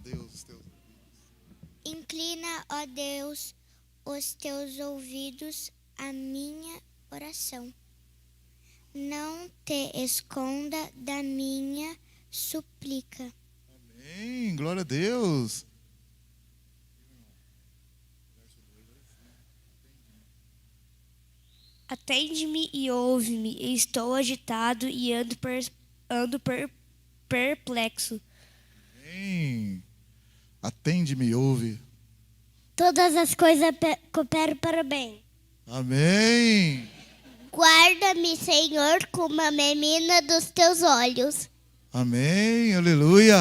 Deus, os teus... Inclina, ó Deus, os teus ouvidos à minha oração. Não te esconda da minha súplica. Amém, glória a Deus. Atende-me e ouve-me. Estou agitado e ando perplexo. Amém. Atende-me e ouve. Todas as coisas cooperam para o bem. Amém. Guarda-me, Senhor, como a menina dos teus olhos. Amém, aleluia.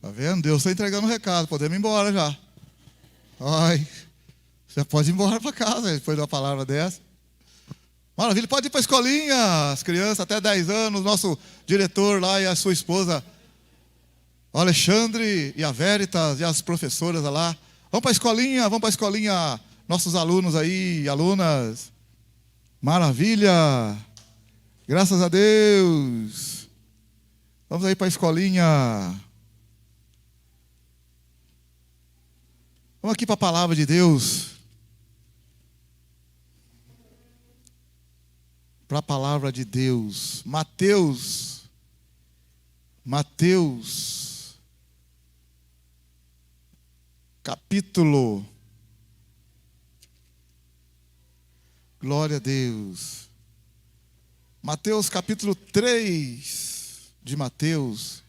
Tá vendo? Deus está entregando um recado. Podemos ir embora já. Ai, você pode ir embora para casa depois de uma palavra dessa. Maravilha, pode ir para a escolinha. As crianças até 10 anos. Nosso diretor lá e a sua esposa, o Alexandre e a Veritas e as professoras lá. Vamos para a escolinha. Nossos alunos aí, alunas. Maravilha. Graças a Deus. Vamos aí para a escolinha. Vamos aqui para a palavra de Deus. Para a palavra de Deus. Mateus. Capítulo. Glória a Deus. Mateus capítulo 3 de Mateus.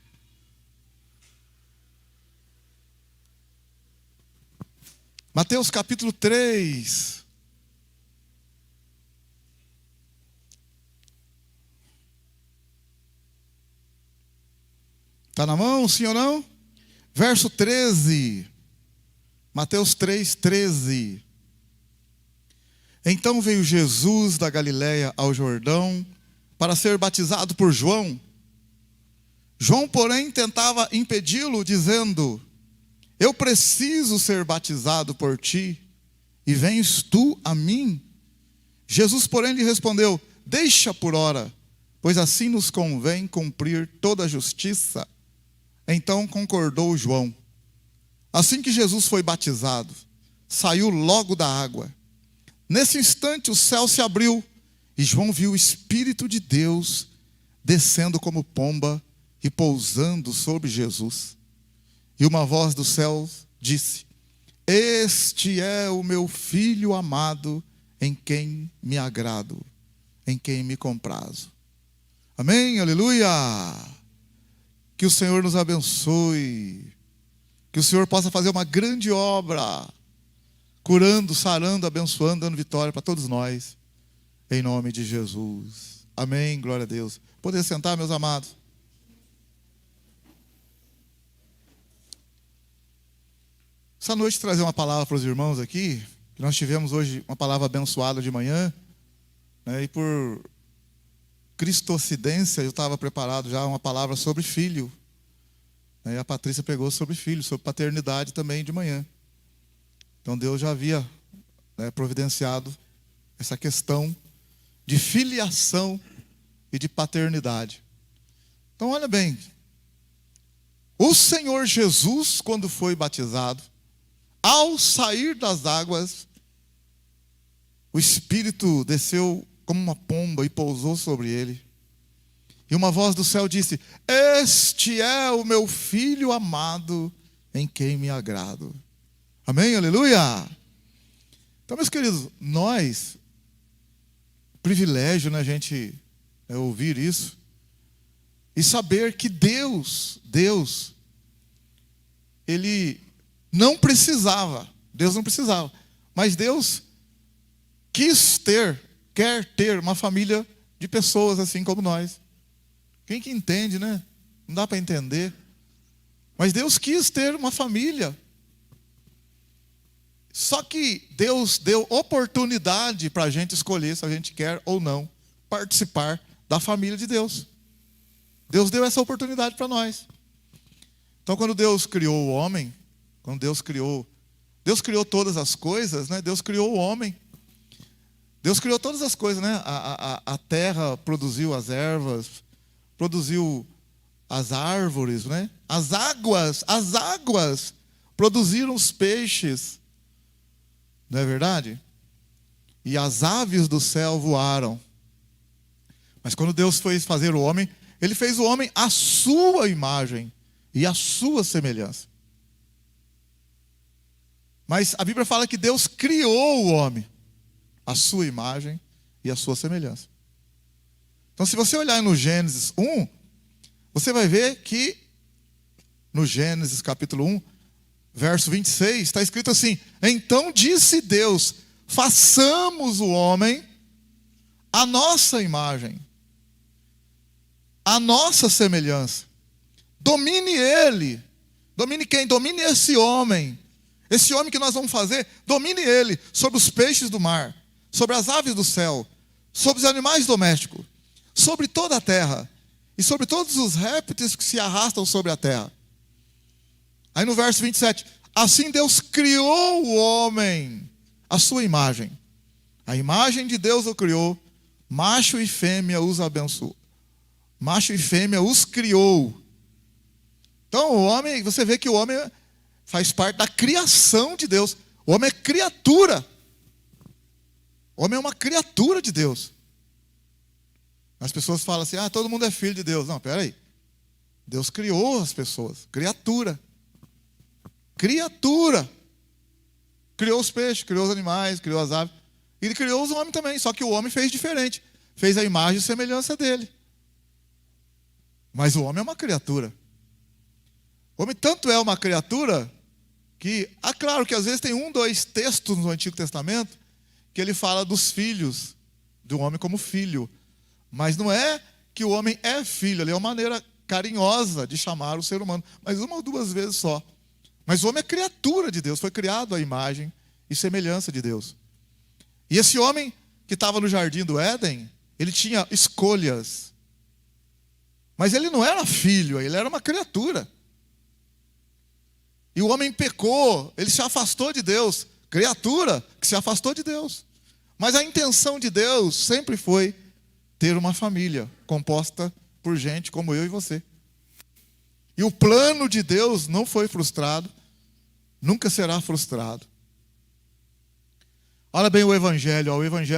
Mateus capítulo 3. Está na mão, sim ou não? Verso 13. Mateus 3, 13. Então veio Jesus da Galiléia ao Jordão para ser batizado por João. João, porém, tentava impedi-lo, dizendo: eu preciso ser batizado por ti, e vens tu a mim? Jesus, porém, lhe respondeu: deixa por ora, pois assim nos convém cumprir toda a justiça. Então concordou João. Assim que Jesus foi batizado, saiu logo da água. Nesse instante o céu se abriu, e João viu o Espírito de Deus descendo como pomba e pousando sobre Jesus. E uma voz do céu disse: este é o meu Filho amado, em quem me agrado, em quem me comprazo. Amém, aleluia. Que o Senhor nos abençoe. Que o Senhor possa fazer uma grande obra, curando, sarando, abençoando, dando vitória para todos nós, em nome de Jesus. Amém, glória a Deus. Poder sentar, meus amados. Essa noite trazer uma palavra para os irmãos aqui, que nós tivemos hoje uma palavra abençoada de manhã, né, e por cristocidência eu estava preparado já uma palavra sobre filho. E a Patrícia pegou sobre filho, sobre paternidade também de manhã. Então Deus já havia, né, providenciado essa questão de filiação e de paternidade. Então olha bem, o Senhor Jesus, quando foi batizado, ao sair das águas, o Espírito desceu como uma pomba e pousou sobre ele. E uma voz do céu disse: este é o meu Filho amado, em quem me agrado. Amém, aleluia. Então, meus queridos, nós, privilégio, né, a gente ouvir isso e saber que Deus, Ele não precisava, mas Deus quer ter uma família de pessoas assim como nós. Quem que entende, né? Não dá para entender. Mas Deus quis ter uma família. Só que Deus deu oportunidade para a gente escolher se a gente quer ou não participar da família de Deus. Deus deu essa oportunidade para nós. Então, quando Deus criou o homem, Deus criou todas as coisas, né? Deus criou o homem. Deus criou todas as coisas, né? A terra produziu as ervas, produziu as árvores, né? As águas produziram os peixes. Não é verdade? E as aves do céu voaram. Mas quando Deus foi fazer o homem, Ele fez o homem à sua imagem e à sua semelhança. Mas a Bíblia fala que Deus criou o homem à sua imagem e à sua semelhança. Então, se você olhar no Gênesis 1, você vai ver que no Gênesis capítulo 1, verso 26, está escrito assim: então disse Deus, façamos o homem à nossa imagem, à nossa semelhança. Domine ele. Domine quem? Domine esse homem. Esse homem que nós vamos fazer, domine ele sobre os peixes do mar, sobre as aves do céu, sobre os animais domésticos, sobre toda a terra e sobre todos os répteis que se arrastam sobre a terra. Aí no verso 27, assim Deus criou o homem à sua imagem. A imagem de Deus o criou, macho e fêmea os abençoou. Macho e fêmea os criou. Então o homem, você vê que o homem faz parte da criação de Deus. O homem é criatura. O homem é uma criatura de Deus. As pessoas falam assim, todo mundo é filho de Deus. Não, peraí. Deus criou as pessoas. Criatura. Criatura. Criou os peixes, criou os animais, criou as aves. E Ele criou os homens também, só que o homem fez diferente. Fez a imagem e semelhança dele. Mas o homem é uma criatura. O homem tanto é uma criatura que, claro que às vezes tem 2 textos no Antigo Testamento que ele fala dos filhos, do homem como filho. Mas não é que o homem é filho, ali é uma maneira carinhosa de chamar o ser humano. Mas 1 ou 2 vezes só. Mas o homem é criatura de Deus, foi criado à imagem e semelhança de Deus. E esse homem que estava no jardim do Éden, ele tinha escolhas. Mas ele não era filho, ele era uma criatura. E o homem pecou, ele se afastou de Deus. Criatura que se afastou de Deus. Mas a intenção de Deus sempre foi ter uma família composta por gente como eu e você. E o plano de Deus não foi frustrado, nunca será frustrado. Olha bem o Evangelho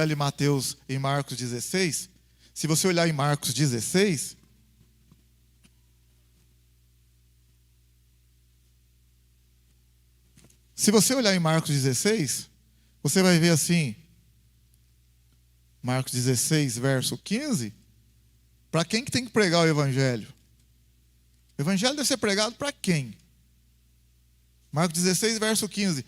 de Mateus em Marcos 16. Se você olhar em Marcos 16, se você olhar em Marcos 16, você vai ver assim, Marcos 16, verso 15, para quem que tem que pregar o Evangelho? O Evangelho deve ser pregado para quem? Marcos 16, verso 15.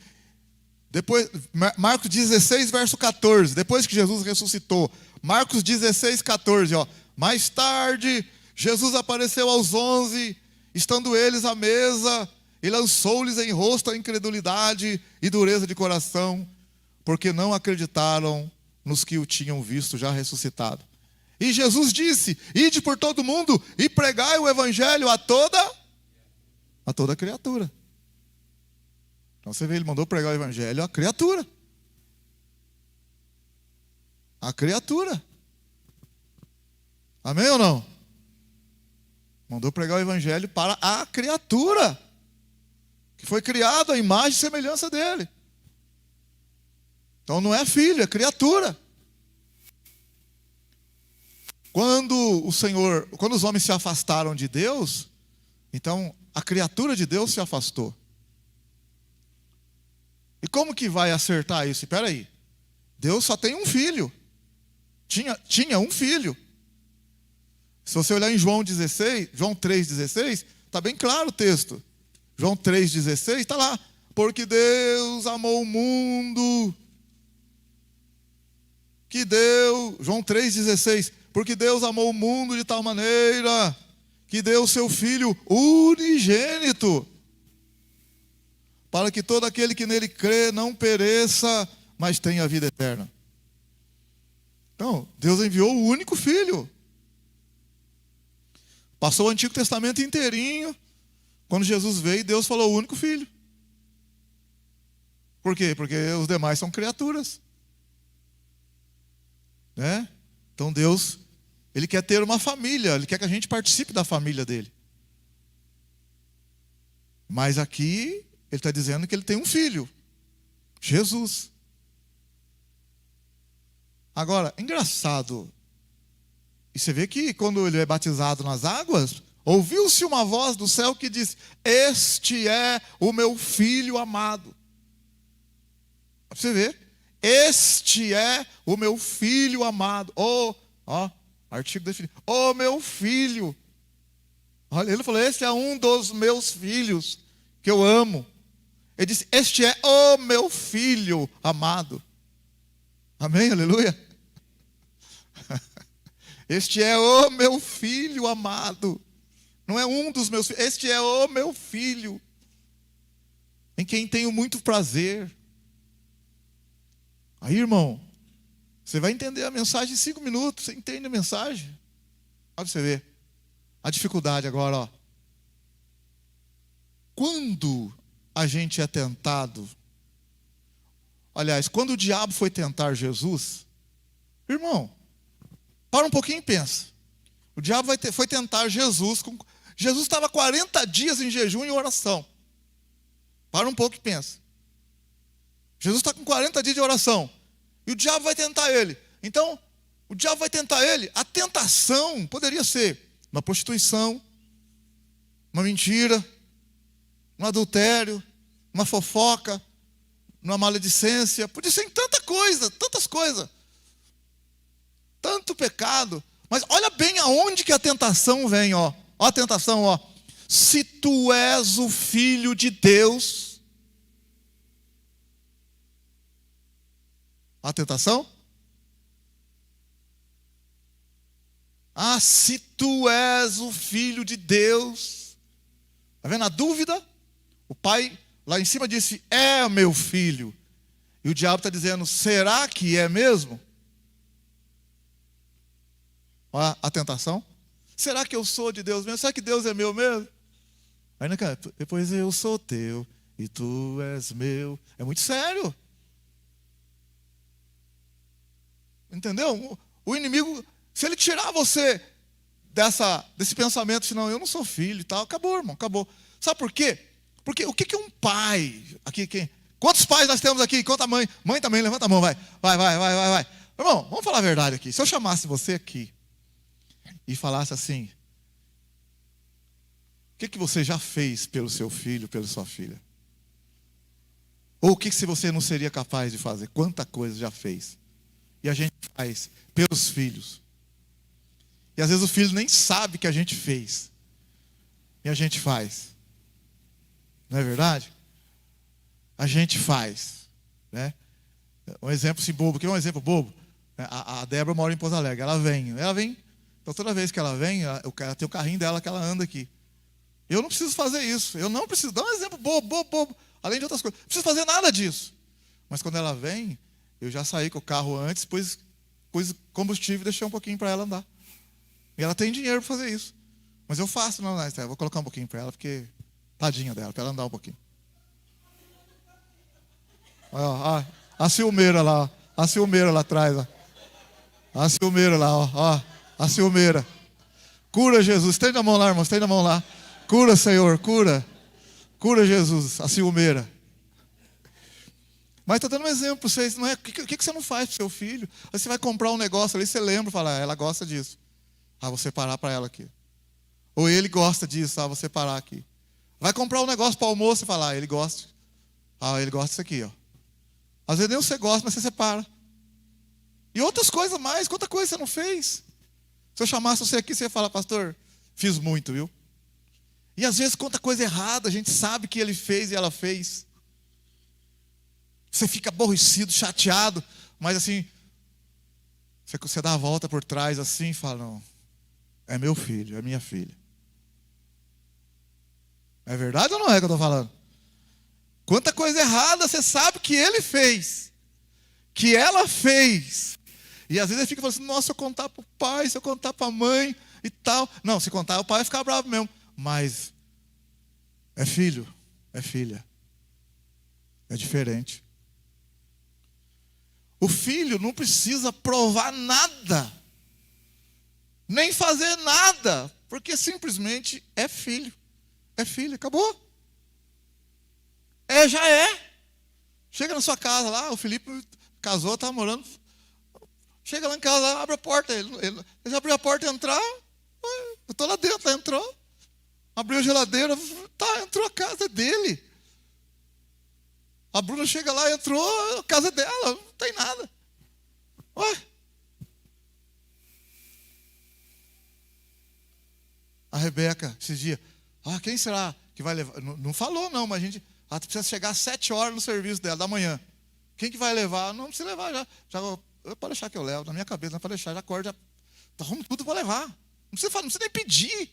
Depois, Marcos 16, verso 14, depois que Jesus ressuscitou. Marcos 16, 14, mais tarde, Jesus apareceu aos 11, estando eles à mesa, e lançou-lhes em rosto a incredulidade e dureza de coração, porque não acreditaram nos que o tinham visto já ressuscitado. E Jesus disse, ide por todo mundo e pregai o Evangelho a toda criatura. Então você vê, ele mandou pregar o Evangelho à criatura. A criatura. Amém ou não? Mandou pregar o Evangelho para a criatura, que foi criado à imagem e semelhança dele. Então não é filho, é criatura. Quando os homens se afastaram de Deus, então a criatura de Deus se afastou. E como que vai acertar isso? Espera aí. Deus só tem um filho. Tinha um filho. Se você olhar em João 3,16, está bem claro o texto. João 3,16 está lá. Porque Deus amou o mundo. João 3,16. Porque Deus amou o mundo de tal maneira que deu o seu Filho unigênito, para que todo aquele que nele crê não pereça, mas tenha a vida eterna. Então, Deus enviou o único Filho. Passou o Antigo Testamento inteirinho. Quando Jesus veio, Deus falou o único Filho. Por quê? Porque os demais são criaturas. Né? Então Deus, Ele quer ter uma família. Ele quer que a gente participe da família dele. Mas aqui ele está dizendo que ele tem um filho, Jesus. Agora, engraçado. E você vê que quando ele é batizado nas águas, ouviu-se uma voz do céu que diz: este é o meu filho amado. Para você ver. Este é o meu filho amado. Artigo definido. O meu filho. Olha, ele falou: este é um dos meus filhos que eu amo. Ele disse: este é o meu filho amado. Amém? Aleluia. Este é o meu filho amado. Não é um dos meus filhos. Este é o meu filho, em quem tenho muito prazer. Aí, irmão, você vai entender a mensagem em 5 minutos. Você entende a mensagem? Olha pra você ver. A dificuldade agora, ó. Quando a gente é tentado, aliás, quando o diabo foi tentar Jesus, irmão, para um pouquinho e pensa. O diabo foi tentar Jesus. Jesus estava 40 dias em jejum e oração. Para um pouco e pensa. Jesus está com 40 dias de oração. E o diabo vai tentar ele. Então, o diabo vai tentar ele. A tentação poderia ser uma prostituição, uma mentira, um adultério, uma fofoca, uma maledicência. Podia ser em tanta coisa, tantas coisas. Tanto pecado. Mas olha bem aonde que a tentação vem, ó. Ó a tentação, ó. Se tu és o filho de Deus. A tentação? Se tu és o filho de Deus. Está vendo a dúvida? O pai lá em cima disse: é o meu filho. E o diabo está dizendo: será que é mesmo? Olha a tentação. Será que eu sou de Deus mesmo? Será que Deus é meu mesmo? Aí depois eu sou teu e tu és meu. É muito sério. Entendeu? O inimigo, se ele tirar você desse pensamento, senão eu não sou filho e tal, acabou, irmão, acabou. Sabe por quê? Porque o que é um pai? Aqui, quantos pais nós temos aqui? Conta a mãe. Mãe também, levanta a mão, vai. Vai. Irmão, vamos falar a verdade aqui. Se eu chamasse você aqui e falasse assim: o que você já fez pelo seu filho, pela sua filha? Ou o que você não seria capaz de fazer? Quanta coisa já fez? E a gente faz pelos filhos. E às vezes o filho nem sabe que a gente fez. E a gente faz. Não é verdade? A gente faz. Né? Um exemplo assim bobo. Quer um exemplo bobo? A Débora mora em Pouso Alegre. Ela vem. Então toda vez que ela vem, ela tem o carrinho dela que ela anda aqui. Eu não preciso fazer isso. Eu não preciso. Dá um exemplo bobo. Além de outras coisas. Não preciso fazer nada disso. Mas quando ela vem, eu já saí com o carro antes, pus combustível e deixei um pouquinho para ela andar. E ela tem dinheiro para fazer isso. Mas eu faço, não, vou colocar um pouquinho para ela, porque tadinha dela, para ela andar um pouquinho. Ó, a ciumeira lá, a ciumeira lá atrás. Ó. A ciumeira lá, ó, a ciumeira. Cura, Jesus. Estende a mão lá, irmão, estende a mão lá. Cura, Senhor, cura. Cura, Jesus, a ciumeira. Mas estou dando um exemplo para vocês. Não é, o que você não faz para o seu filho? Aí você vai comprar um negócio ali, você lembra, fala: ela gosta disso. Vou separar para ela aqui. Ou ele gosta disso, vou separar aqui. Vai comprar um negócio para o almoço e fala: ele gosta. Ele gosta disso aqui, ó. Às vezes nem você gosta, mas você separa. E outras coisas mais, quanta coisa você não fez? Se eu chamasse você aqui, você ia falar: pastor, fiz muito, viu? E às vezes quanta coisa errada a gente sabe que ele fez e ela fez. Você fica aborrecido, chateado, mas assim, você dá a volta por trás assim e fala: não, é meu filho, é minha filha. É verdade ou não é que eu estou falando? Quanta coisa errada você sabe que ele fez, que ela fez. E às vezes ele fica falando assim: nossa, se eu contar para o pai, se eu contar para a mãe e tal. Não, se contar o pai vai ficar bravo mesmo. Mas é filho, é filha. É diferente. O filho não precisa provar nada, nem fazer nada, porque simplesmente é filho, é filha, acabou. Já é. Chega na sua casa lá, o Felipe casou, tá morando. Chega lá em casa, abre a porta. Ele já abriu a porta e entrar. Eu tô lá dentro, entrou. Abriu a geladeira, entrou a casa dele. A Bruna chega lá, entrou, a casa dela, não tem nada. Ué. A Rebeca, esses dias, quem será que vai levar? Não falou não, mas a gente precisa chegar às 7 horas no serviço dela, da manhã. Quem que vai levar? Não precisa levar já pode deixar que eu levo, na minha cabeça, não pode deixar, já acorda, já arrumo tudo para levar. Não precisa nem pedir.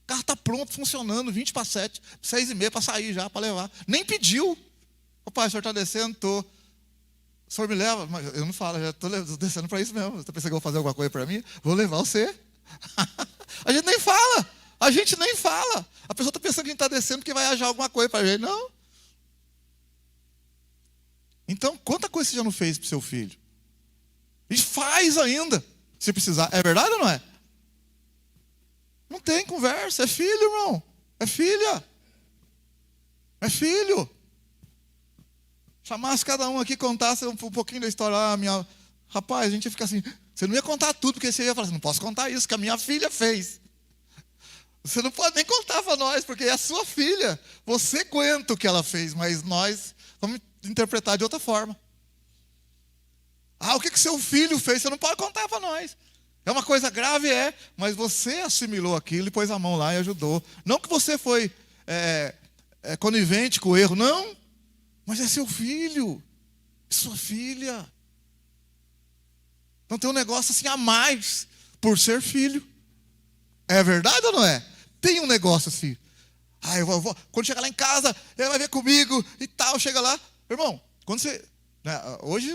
O carro está pronto, funcionando, 20 para 7, 6h30 para sair já, para levar. Nem pediu. Ô pai, o senhor está descendo? Estou. O senhor me leva? Mas eu não falo, já estou descendo para isso mesmo. Você está pensando que eu vou fazer alguma coisa para mim? Vou levar você. A gente nem fala. A gente nem fala. A pessoa está pensando que a gente está descendo porque vai achar alguma coisa para a gente. Não. Então, quanta coisa você já não fez para o seu filho? E faz ainda, se precisar. É verdade ou não é? Não tem conversa. É filho, irmão. É filha. É filho. Chamasse cada um aqui, contasse um pouquinho da história. Rapaz, a gente ia ficar assim. Você não ia contar tudo, porque você ia falar assim, não posso contar isso, que a minha filha fez. Você não pode nem contar para nós, porque é a sua filha. Você aguenta o que ela fez, mas nós vamos interpretar de outra forma. O que seu filho fez? Você não pode contar para nós. É uma coisa grave, mas você assimilou aquilo e pôs a mão lá e ajudou. Não que você foi conivente com o erro, não. Mas é seu filho, é sua filha. Então tem um negócio assim a mais por ser filho. É verdade ou não é? Tem um negócio assim. Quando chegar lá em casa, ele vai ver comigo e tal. Chega lá. Irmão, quando você... hoje,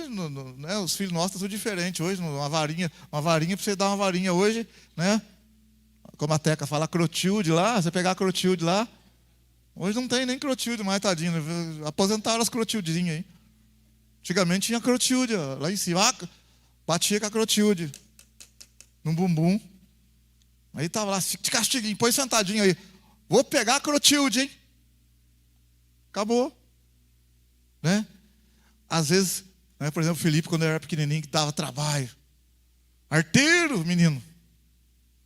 os filhos nossos são diferentes. Hoje, uma varinha para você dar uma varinha hoje, né? Como a Teca fala, Crotilde lá, você pegar a Crotilde lá. Hoje não tem nem Crotilde mais, tadinho. Aposentaram as Crotildinhas aí. Antigamente tinha Crotilde, lá em cima. Batia com a Crotilde no bumbum. Aí tava lá, de castiguinho, põe sentadinho aí. Vou pegar a Crotilde, hein? Acabou. Né? Às vezes, por exemplo, o Felipe, quando ele era pequenininho, que dava trabalho. Arteiro, menino.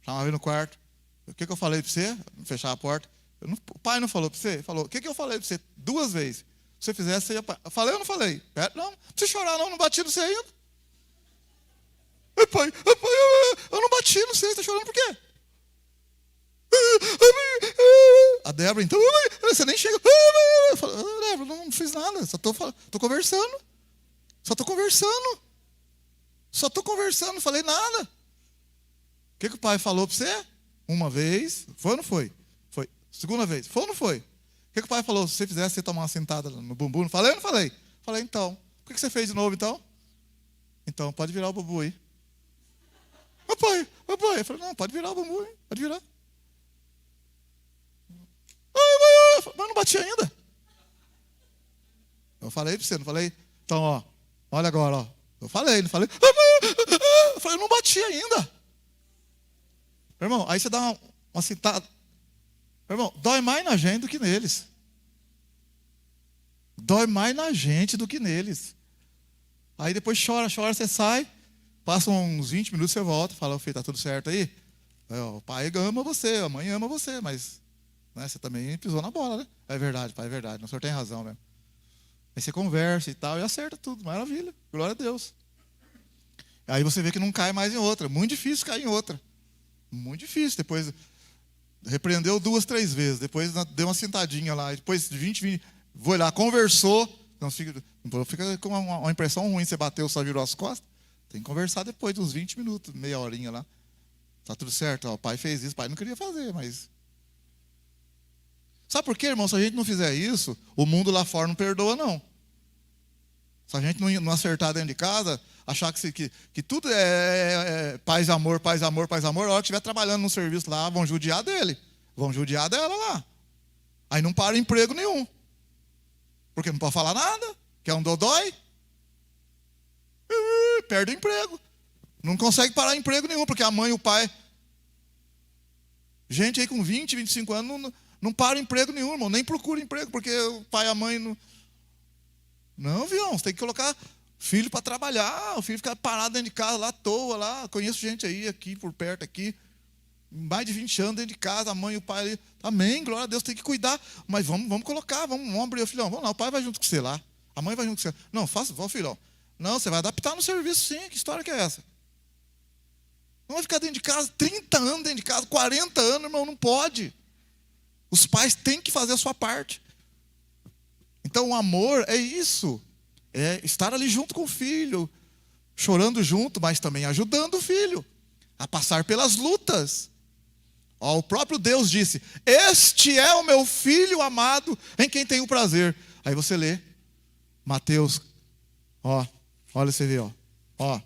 Chamava ele no quarto. O que eu falei para você? Fechar a porta. O pai não falou para você? Ele falou, o que eu falei para você? 2 vezes. Se você fizesse, você ia... Eu falei ou não falei? Não precisa chorar não bati no você ainda. Pai, eu não bati no você está chorando por quê? A Débora, então, você nem chega. Eu falo, Débora, não fiz nada, só estou conversando. Só estou conversando, não falei nada. O que o pai falou para você? 1 vez, foi ou não foi? Foi. 2ª vez, foi ou não foi? O que o pai falou? Se você fizesse, você tomar uma sentada no bumbum, não falei ou não falei? Falei, então. Por que você fez de novo, então? Então, pode virar o bumbum aí. Pai. Eu falei, não, pode virar o bumbum, hein? Pode virar. Mas não bati ainda. Eu falei para você, não falei? Então, olha agora, Eu falei, não falei? Eu falei, eu não bati ainda. Irmão, aí você dá uma citada. Irmão, dói mais na gente do que neles. Dói mais na gente do que neles. Aí depois chora, você sai. Passa uns 20 minutos, você volta. Fala, filho, tá tudo certo aí? O pai ama você, a mãe ama você, mas você também pisou na bola, né? É verdade, pai, é verdade. O senhor tem razão mesmo. Aí você conversa e tal, e acerta tudo. Maravilha, glória a Deus. Aí você vê que não cai mais em outra. Muito difícil cair em outra. Muito difícil. Depois repreendeu 2, 3 vezes. Depois deu uma sentadinha lá. Depois de 20, foi lá, conversou. Não fica com uma impressão ruim. Você bateu, só virou as costas. Tem que conversar depois de uns 20 minutos, meia horinha lá. Tá tudo certo? O pai fez isso, o pai não queria fazer, mas... Sabe por quê, irmão? Se a gente não fizer isso, o mundo lá fora não perdoa, não. Se a gente não acertar dentro de casa, achar que tudo é paz, amor, paz, amor, paz, amor, a hora que estiver trabalhando no serviço lá, vão judiar dele. Vão judiar dela lá. Aí não para emprego nenhum. Porque não pode falar nada, que é um dodói. Perde o emprego. Não consegue parar emprego nenhum, porque a mãe e o pai... Gente aí com 20, 25 anos Não para emprego nenhum, irmão. Nem procura emprego, porque o pai e a mãe não... Não, viu? Você tem que colocar filho para trabalhar. O filho fica parado dentro de casa, lá à toa, lá. Conheço gente aí, aqui, por perto, aqui. Mais de 20 anos dentro de casa, a mãe e o pai ali. Amém, glória a Deus, tem que cuidar. Mas vamos colocar, vamos abrir o filhão. Vamos lá, o pai vai junto com você lá. A mãe vai junto com você. Não, faça, vá, filhão. Não, você vai adaptar no serviço, sim. Que história que é essa? Não vai ficar dentro de casa 30 anos dentro de casa, 40 anos, irmão, não pode. Os pais têm que fazer a sua parte. Então o amor é isso. É estar ali junto com o filho, chorando junto, mas também ajudando o filho a passar pelas lutas. Ó, o próprio Deus disse: este é o meu filho amado, em quem tenho prazer. Aí você lê Mateus, ó, olha, você vê, ó,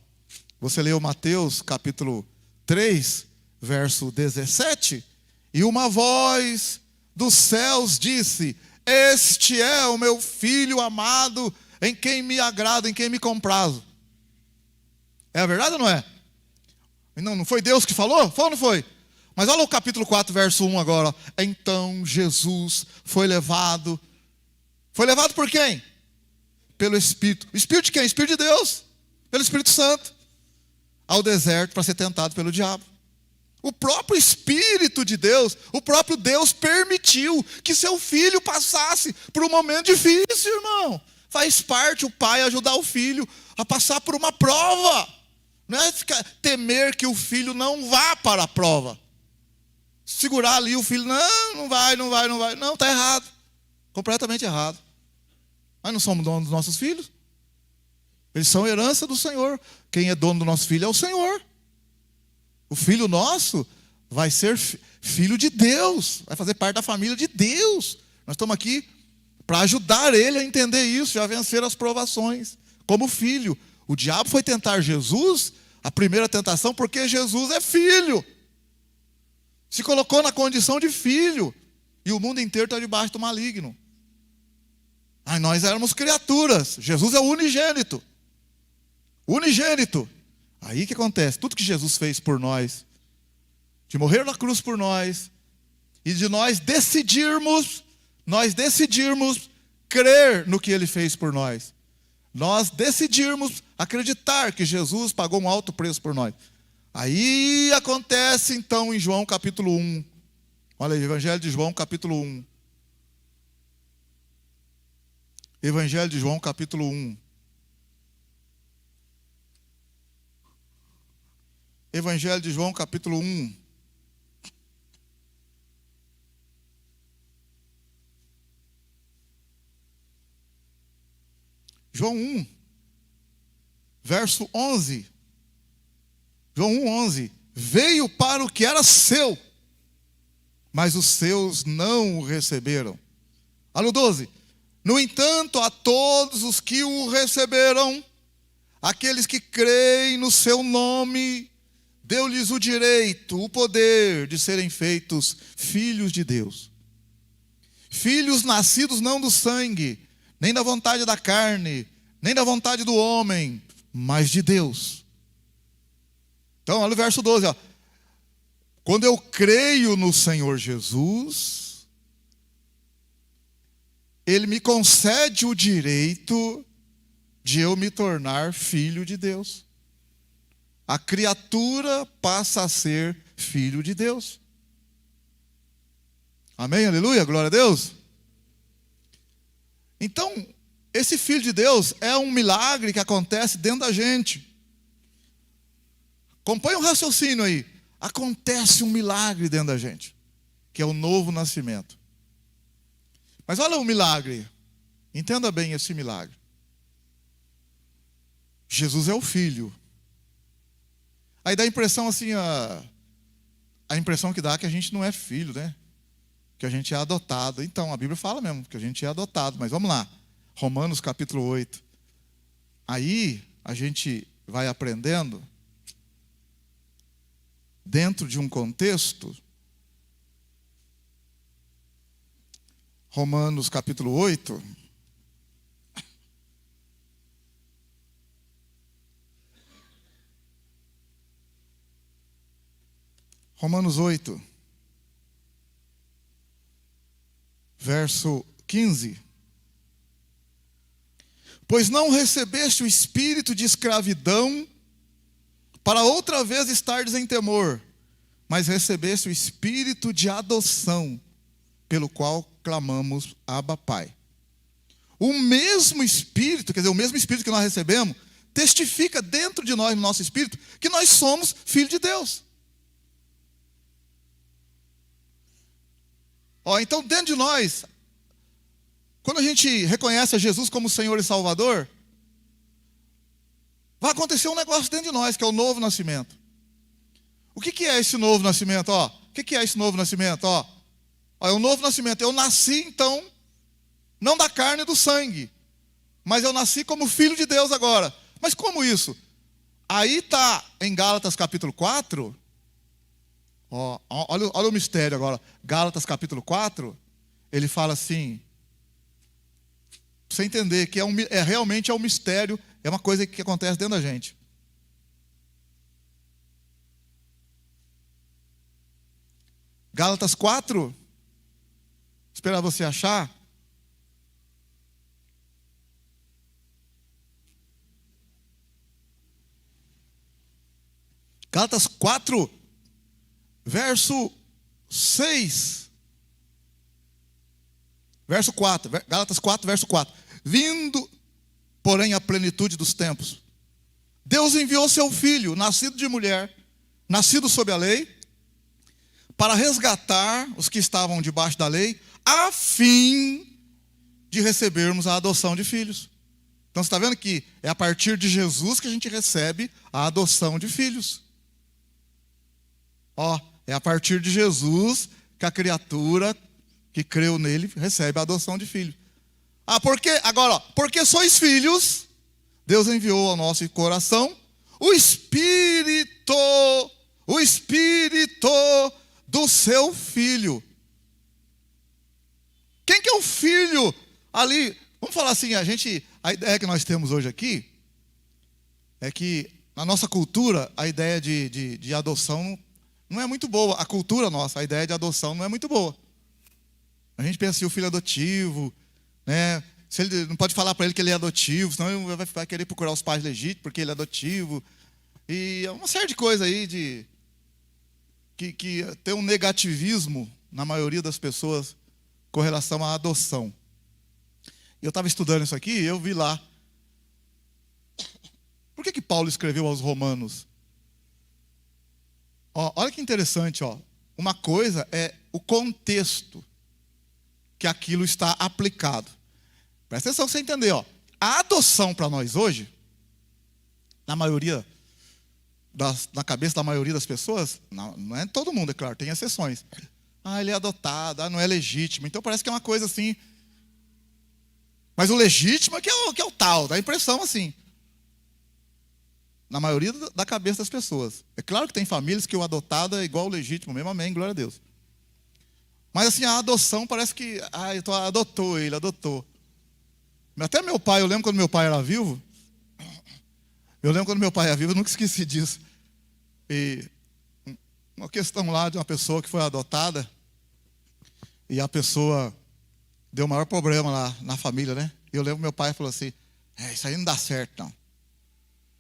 você lê o Mateus capítulo 3, verso 17, e uma voz dos céus disse: este é o meu filho amado, em quem me agrado, em quem me comprazo. É a verdade ou não é? Não foi Deus que falou? Foi ou não foi? Mas olha o capítulo 4, verso 1 agora. Então Jesus foi levado. Foi levado por quem? Pelo Espírito. Espírito de quem? Espírito de Deus. Pelo Espírito Santo. Ao deserto para ser tentado pelo diabo. O próprio Espírito de Deus, o próprio Deus permitiu que seu filho passasse por um momento difícil, irmão. Faz parte o pai ajudar o filho a passar por uma prova. Não é temer que o filho não vá para a prova. Segurar ali o filho, não vai. Não, está errado. Completamente errado. Nós não somos donos dos nossos filhos. Eles são herança do Senhor. Quem é dono do nosso filho é o Senhor. O filho nosso vai ser filho de Deus. Vai fazer parte da família de Deus. Nós estamos aqui para ajudar ele a entender isso, a vencer as provações. Como filho. O diabo foi tentar Jesus, a primeira tentação, porque Jesus é filho. Se colocou na condição de filho. E o mundo inteiro está debaixo do maligno. Aí nós éramos criaturas. Jesus é o unigênito. Unigênito. Aí o que acontece? Tudo que Jesus fez por nós, de morrer na cruz por nós, e de nós decidirmos crer no que Ele fez por nós. Nós decidirmos acreditar que Jesus pagou um alto preço por nós. Aí acontece então em João capítulo 1. Olha aí, Evangelho de João capítulo 1. Evangelho de João capítulo 1. Evangelho de João capítulo 1. João 1, verso 11. João 1, 11. Veio para o que era seu, mas os seus não o receberam. Olha o 12. No entanto, a todos os que o receberam, aqueles que creem no seu nome, deu-lhes o direito, o poder de serem feitos filhos de Deus. Filhos nascidos não do sangue, nem da vontade da carne, nem da vontade do homem, mas de Deus. Então, olha o verso 12. Ó. Quando eu creio no Senhor Jesus, Ele me concede o direito de eu me tornar filho de Deus. A criatura passa a ser filho de Deus. Amém? Aleluia? Glória a Deus. Então, esse filho de Deus é um milagre que acontece dentro da gente. Acompanhe o raciocínio aí. Acontece um milagre dentro da gente, que é o novo nascimento. Mas olha o milagre. Entenda bem esse milagre. Jesus é o Filho. Aí dá a impressão assim, a impressão que dá é que a gente não é filho, né? Que a gente é adotado. Então, a Bíblia fala mesmo que a gente é adotado. Mas vamos lá. Romanos capítulo 8. Aí a gente vai aprendendo, dentro de um contexto. Romanos capítulo 8. Romanos 8. verso 15. Pois não recebeste o espírito de escravidão para outra vez estardes em temor, mas recebeste o espírito de adoção, pelo qual clamamos, Abba, Pai. O mesmo espírito, quer dizer, o mesmo espírito que nós recebemos, testifica dentro de nós, no nosso espírito, que nós somos filhos de Deus. Então, dentro de nós, quando a gente reconhece a Jesus como Senhor e Salvador, vai acontecer um negócio dentro de nós, que é o novo nascimento. O que é esse novo nascimento? O que é esse novo nascimento? É o novo nascimento. Eu nasci, então, não da carne e do sangue, mas eu nasci como filho de Deus agora. Mas como isso? Aí está em Gálatas capítulo 4, olha o mistério agora. Gálatas capítulo 4, ele fala assim, para você entender que realmente é um mistério, é uma coisa que acontece dentro da gente. Gálatas 4, esperar você achar. Gálatas 4, verso 6. Verso 4, Gálatas 4, verso 4. Vindo, porém, a plenitude dos tempos, Deus enviou seu Filho, nascido de mulher, nascido sob a lei, para resgatar os que estavam debaixo da lei, a fim de recebermos a adoção de filhos. Então você está vendo que é a partir de Jesus que a gente recebe a adoção de filhos. É a partir de Jesus que a criatura que creu nele recebe a adoção de filho. Porque sois filhos, Deus enviou ao nosso coração o Espírito do seu Filho. Quem que é o filho ali? Vamos falar assim, a ideia que nós temos hoje aqui é que na nossa cultura a ideia de adoção não é muito boa. A cultura nossa, a ideia de adoção não é muito boa. A gente pensa assim, o filho adotivo, né? Se ele não pode falar para ele que ele é adotivo, senão ele vai querer procurar os pais legítimos porque ele é adotivo. E uma série de coisas aí que tem um negativismo na maioria das pessoas com relação à adoção. Eu estava estudando isso aqui e eu vi lá. Por que Paulo escreveu aos Romanos? Olha que interessante, Uma coisa é o contexto que aquilo está aplicado. Presta atenção para você entender, A adoção para nós hoje, na cabeça da maioria das pessoas, não é todo mundo, é claro, tem exceções. Ele é adotado, não é legítimo. Então parece que é uma coisa assim. Mas o legítimo é que é o tal, dá a impressão assim. Na maioria da cabeça das pessoas. É claro que tem famílias que o adotado é igual ao legítimo mesmo, amém, glória a Deus. Mas assim, a adoção parece que, adotou. Até meu pai, eu lembro quando meu pai era vivo, eu nunca esqueci disso. E uma questão lá de uma pessoa que foi adotada, e a pessoa deu o maior problema lá na família, né? E eu lembro que meu pai falou assim, isso aí não dá certo, não.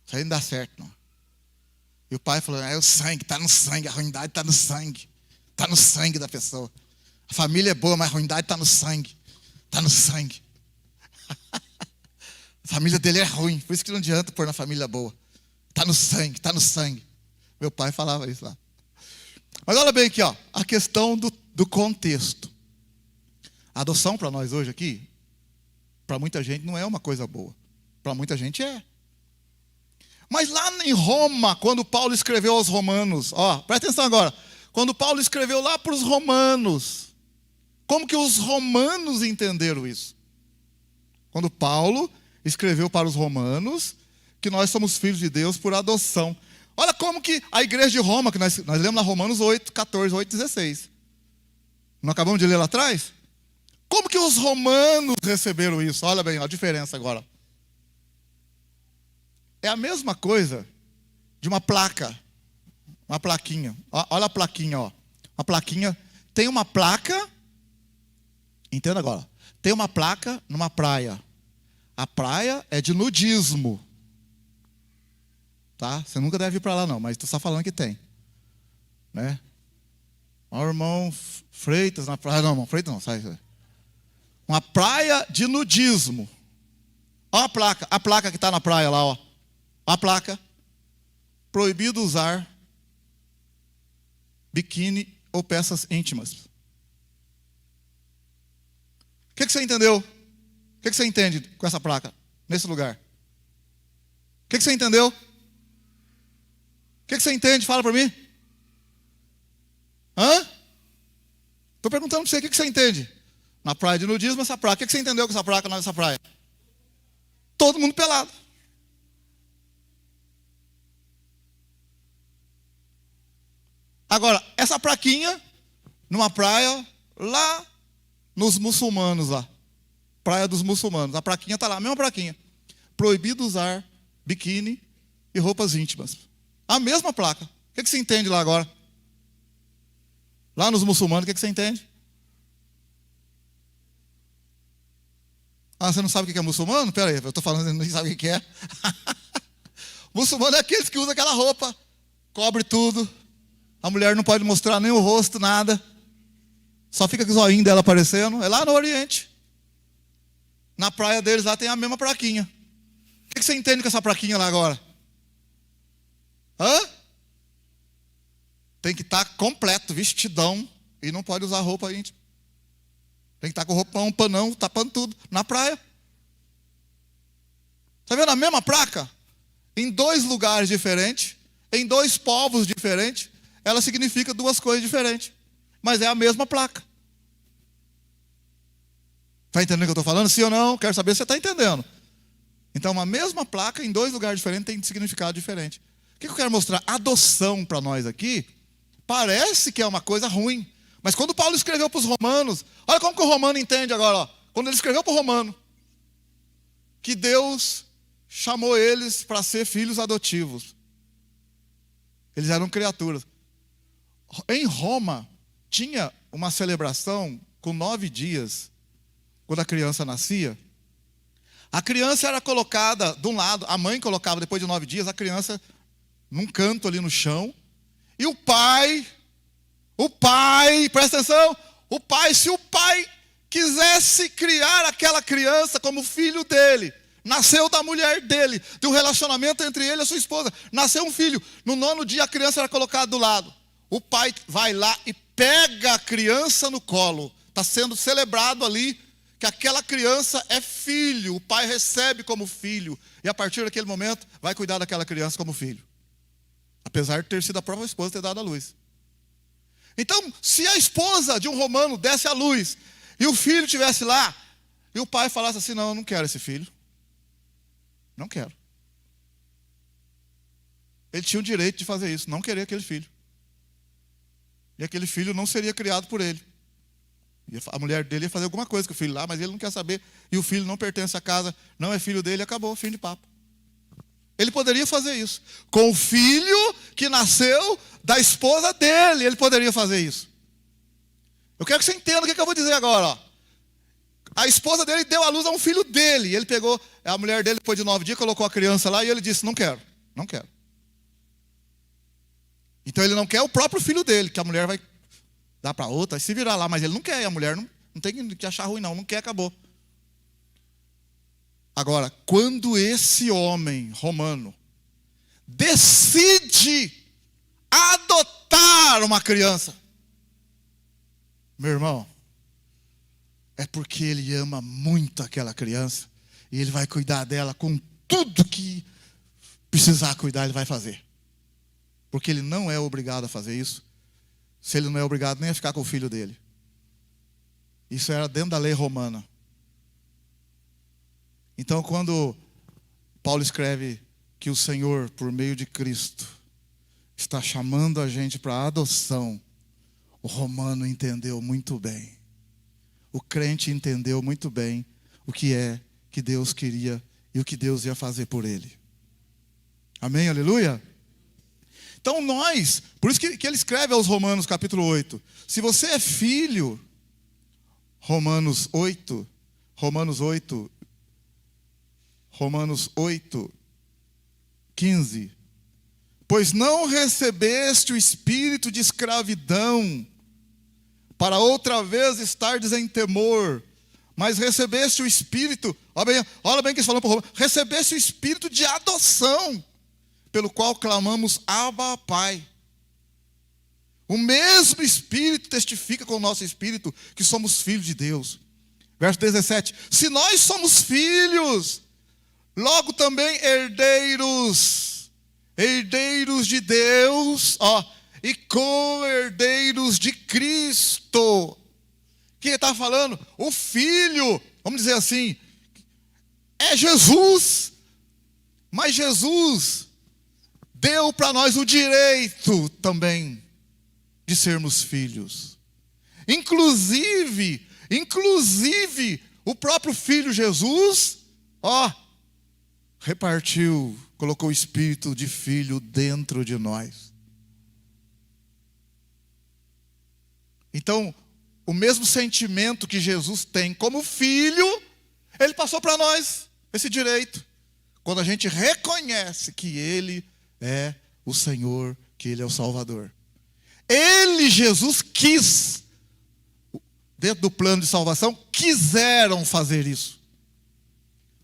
Isso aí não dá certo, não. E o pai falou, o sangue, está no sangue, a ruindade está no sangue. Está no sangue da pessoa. A família é boa, mas a ruindade está no sangue. Está no sangue. A família dele é ruim, por isso que não adianta pôr na família boa. Está no sangue, está no sangue. Meu pai falava isso lá. Mas olha bem aqui, a questão do contexto. A adoção para nós hoje aqui, para muita gente não é uma coisa boa. Para muita gente é. Mas lá em Roma, quando Paulo escreveu aos Romanos, presta atenção agora. Quando Paulo escreveu lá para os Romanos, como que os romanos entenderam isso? Quando Paulo escreveu para os Romanos que nós somos filhos de Deus por adoção. Olha como que a igreja de Roma, que nós lemos lá Romanos 8, 14, 8, 16. Não acabamos de ler lá atrás? Como que os romanos receberam isso? Olha bem a diferença agora. É a mesma coisa de uma placa. Uma plaquinha. Olha a plaquinha, Uma plaquinha. Tem uma placa Entenda agora. Tem uma placa numa praia. A praia é de nudismo. Tá? Você nunca deve ir para lá não, mas estou só falando que tem. Né? O irmão Freitas na praia. Não, irmão Freitas não, sai. Uma praia de nudismo. Olha a placa que está na praia lá, ó. A placa. Proibido usar biquíni ou peças íntimas. O que você entendeu? O que você entende com essa placa, nesse lugar? O que você entendeu? O que você entende? Fala para mim. Hã? Estou perguntando para você, o que você entende? Na praia de nudismo, essa placa. O que você entendeu com essa placa nessa praia? Todo mundo pelado. Agora, essa plaquinha, numa praia, lá nos muçulmanos lá. Praia dos muçulmanos. A plaquinha está lá, a mesma plaquinha. Proibido usar biquíni e roupas íntimas. A mesma placa. O que você entende lá agora? Lá nos muçulmanos, o que você entende? Ah, você não sabe o que é muçulmano? Pera aí, eu estou falando, você não sabe o que é. Muçulmano é aqueles que usam aquela roupa, cobre tudo. A mulher não pode mostrar nem o rosto, nada. Só fica com o zoinho dela aparecendo. É lá no Oriente. Na praia deles lá tem a mesma plaquinha. O que você entende com essa plaquinha lá agora? Hã? Tem que estar completo, vestidão. E não pode usar roupa íntima. Tem que estar com roupão, panão, tapando tudo. Na praia. Está vendo a mesma placa? Em 2 lugares diferentes. Em 2 povos diferentes. Ela significa 2 coisas diferentes. Mas é a mesma placa. Está entendendo o que eu estou falando? Sim ou não? Quero saber se você está entendendo. Então, uma mesma placa em 2 lugares diferentes tem significado diferente. O que eu quero mostrar? Adoção para nós aqui parece que é uma coisa ruim. Mas quando Paulo escreveu para os romanos, olha como que o romano entende agora. Ó. Quando ele escreveu para o romano, que Deus chamou eles para ser filhos adotivos. Eles eram criaturas. Em Roma, tinha uma celebração com 9 dias, quando a criança nascia. A criança era colocada de um lado, a mãe colocava depois de 9 dias, a criança num canto ali no chão. E o pai, presta atenção, se o pai quisesse criar aquela criança como filho dele, nasceu da mulher dele, de um relacionamento entre ele e a sua esposa, nasceu um filho, no 9º dia a criança era colocada do lado. O pai vai lá e pega a criança no colo. Está sendo celebrado ali que aquela criança é filho. O pai recebe como filho. E a partir daquele momento vai cuidar daquela criança como filho. Apesar de ter sido a própria esposa ter dado a luz. Então, se a esposa de um romano desse a luz e o filho estivesse lá, e o pai falasse assim, não, eu não quero esse filho. Não quero. Ele tinha o direito de fazer isso, não querer aquele filho. E aquele filho não seria criado por ele. A mulher dele ia fazer alguma coisa com o filho lá, mas ele não quer saber. E o filho não pertence à casa, não é filho dele, acabou, fim de papo. Ele poderia fazer isso. Com o filho que nasceu da esposa dele, ele poderia fazer isso. Eu quero que você entenda o que eu vou dizer agora. Ó. A esposa dele deu à luz a um filho dele. E ele pegou, a mulher dele, depois de 9 dias, colocou a criança lá e ele disse, não quero, não quero. Então ele não quer o próprio filho dele, que a mulher vai dar para outra, se virar lá, mas ele não quer, e a mulher não tem que achar ruim não quer, acabou. Agora, quando esse homem romano decide adotar uma criança, meu irmão, é porque ele ama muito aquela criança, e ele vai cuidar dela com tudo que precisar cuidar, ele vai fazer. Porque ele não é obrigado a fazer isso. Se ele não é obrigado nem a ficar com o filho dele. Isso era dentro da lei romana. Então, quando Paulo escreve que o Senhor, por meio de Cristo, está chamando a gente para a adoção, o romano entendeu muito bem. O crente entendeu muito bem o que é que Deus queria e o que Deus ia fazer por ele. Amém? Aleluia? Então nós, por isso que ele escreve aos Romanos capítulo 8, se você é filho, Romanos 8, 15. Pois não recebeste o espírito de escravidão, para outra vez estardes em temor, mas recebeste o espírito, olha bem que eles falam para Romanos, recebeste o espírito de adoção, pelo qual clamamos, Abba, Pai. O mesmo Espírito testifica com o nosso espírito que somos filhos de Deus. Verso 17. Se nós somos filhos, logo também herdeiros de Deus, e co-herdeiros de Cristo. Quem está falando? O Filho, vamos dizer assim, é Jesus, mas Jesus deu para nós o direito também de sermos filhos. Inclusive, o próprio Filho Jesus, repartiu, colocou o espírito de filho dentro de nós. Então, o mesmo sentimento que Jesus tem como filho, ele passou para nós esse direito. Quando a gente reconhece que ele é o Senhor, que ele é o Salvador. Ele, Jesus, quis, dentro do plano de salvação, quiseram fazer isso,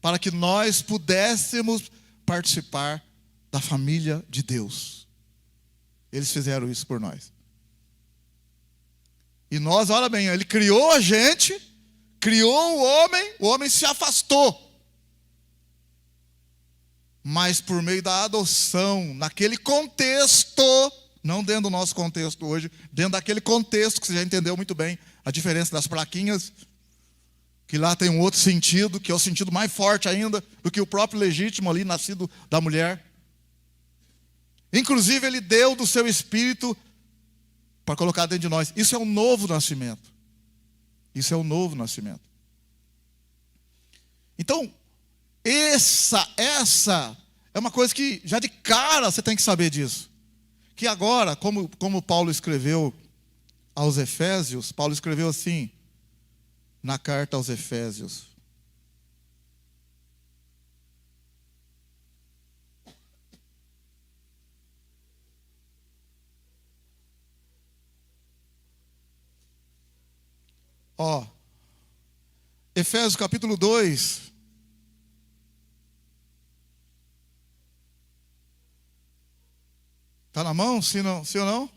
para que nós pudéssemos participar da família de Deus. Eles fizeram isso por nós. E nós, olha bem, ele criou a gente, criou o homem se afastou. Mas por meio da adoção, naquele contexto, não dentro do nosso contexto hoje, dentro daquele contexto que você já entendeu muito bem, a diferença das plaquinhas, que lá tem um outro sentido, que é o sentido mais forte ainda do que o próprio legítimo ali, nascido da mulher. Inclusive ele deu do seu espírito para colocar dentro de nós. Isso é um novo nascimento. Isso é um novo nascimento. Então, essa é uma coisa que já de cara você tem que saber disso. Que agora, como Paulo escreveu aos Efésios, Paulo escreveu assim, na carta aos Efésios. Efésios capítulo 2. Está na mão? Sim ou não?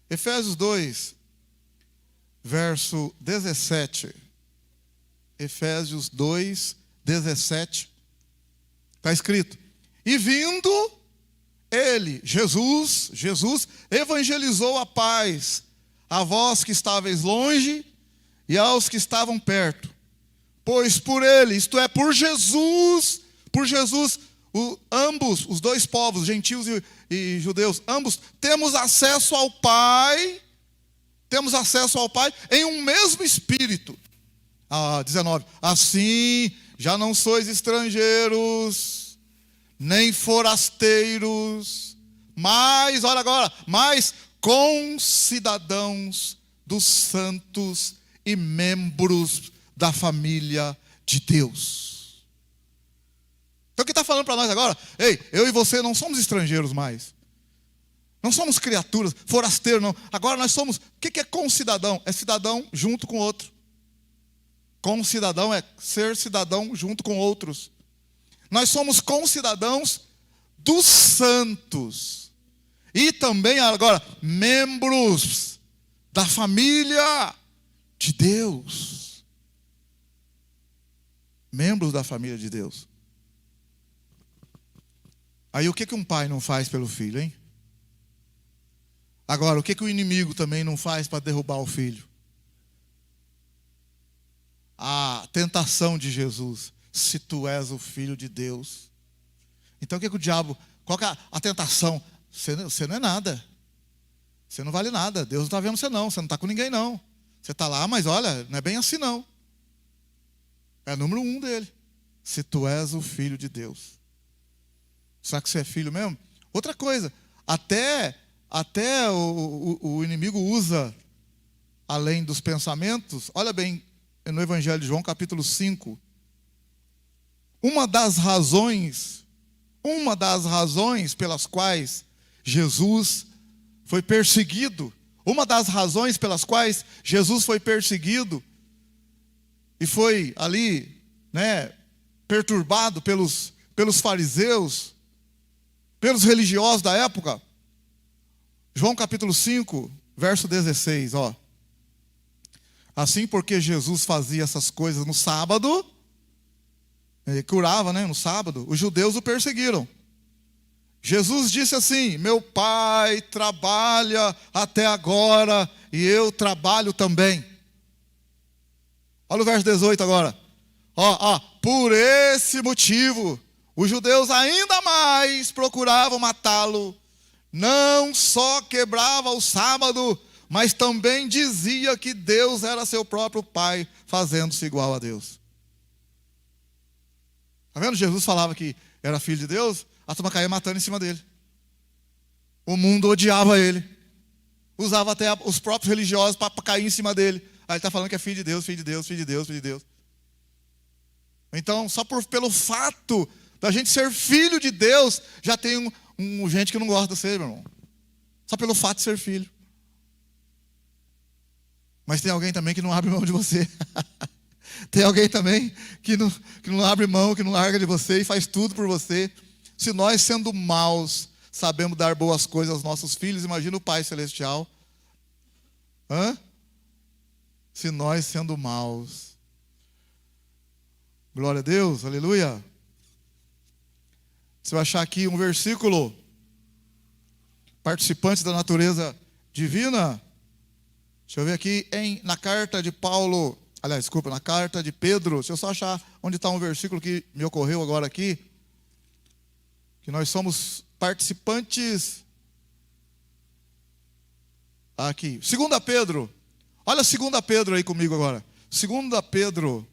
Efésios 2, verso 17. Efésios 2, 17. Está escrito: e vindo ele, Jesus, evangelizou a paz a vós que estáveis longe e aos que estavam perto. Pois por ele, isto é, por Jesus, ambos, os dois povos, gentios e judeus, ambos, temos acesso ao Pai em um mesmo Espírito. 19. Assim, já não sois estrangeiros, nem forasteiros, mas, olha agora, mas concidadãos dos santos e membros da família de Deus. Então o que está falando para nós agora? Ei, eu e você não somos estrangeiros mais. Não somos criaturas, forasteiros não. Agora nós somos, o que é concidadão? É cidadão junto com outro. Concidadão é ser cidadão junto com outros. Nós somos concidadãos dos santos. E também agora, membros da família de Deus. Membros da família de Deus. Aí o que um pai não faz pelo filho, hein? Agora, o que o inimigo também não faz para derrubar o filho? A tentação de Jesus. Se tu és o filho de Deus. Então o que o diabo, qual que é a tentação? Você não é nada. Você não vale nada. Deus não está vendo você não. Você não está com ninguém não. Você está lá, mas olha, não é bem assim não. É número 1 dele. Se tu és o filho de Deus. Será que você é filho mesmo? Outra coisa, até o inimigo usa além dos pensamentos, olha bem, no Evangelho de João, capítulo 5, uma das razões pelas quais Jesus foi perseguido, e foi ali, perturbado pelos fariseus, pelos religiosos da época. João capítulo 5, verso 16, ó. Assim, porque Jesus fazia essas coisas no sábado, ele curava, no sábado, os judeus o perseguiram. Jesus disse assim: meu Pai trabalha até agora e eu trabalho também. Olha o verso 18 agora. Por esse motivo, os judeus ainda mais procuravam matá-lo. Não só quebrava o sábado, mas também dizia que Deus era seu próprio Pai, fazendo-se igual a Deus. Está vendo? Jesus falava que era filho de Deus, a turma caía matando em cima dele. O mundo odiava ele. Usava até os próprios religiosos para cair em cima dele. Aí ele está falando que é filho de Deus, filho de Deus, filho de Deus, filho de Deus. Então, só pelo fato da gente ser filho de Deus, já tem gente que não gosta de você, meu irmão. Só pelo fato de ser filho. Mas tem alguém também que não abre mão de você. Tem alguém também que não abre mão, que não larga de você e faz tudo por você. Se nós, sendo maus, sabemos dar boas coisas aos nossos filhos, imagina o Pai Celestial. Se nós, sendo maus. Glória a Deus, aleluia. Você vai achar aqui um versículo. Participantes da natureza divina. Deixa eu ver aqui na carta de Paulo. Aliás, desculpa, na carta de Pedro. Deixa eu só achar onde está um versículo que me ocorreu agora aqui. Que nós somos participantes. Aqui. 2 Pedro. Olha 2 Pedro aí comigo agora. 2 Pedro.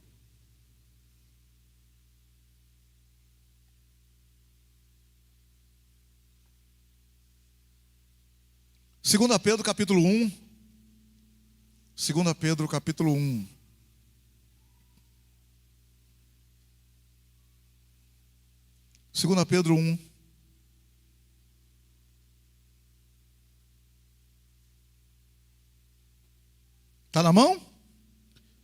2 Pedro capítulo 1. 2 Pedro capítulo 1. Segunda Pedro 1. Está na mão?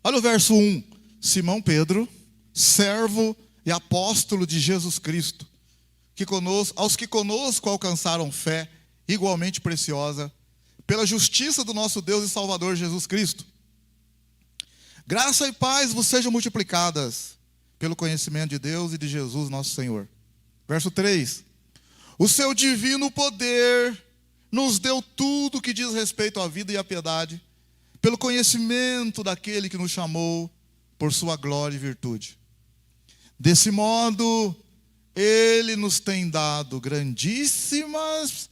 Olha o verso 1. Simão Pedro, servo e apóstolo de Jesus Cristo, aos que conosco alcançaram fé igualmente preciosa, pela justiça do nosso Deus e Salvador Jesus Cristo. Graça e paz vos sejam multiplicadas pelo conhecimento de Deus e de Jesus nosso Senhor. Verso 3. O seu divino poder nos deu tudo que diz respeito à vida e à piedade, pelo conhecimento daquele que nos chamou por sua glória e virtude. Desse modo, ele nos tem dado grandíssimas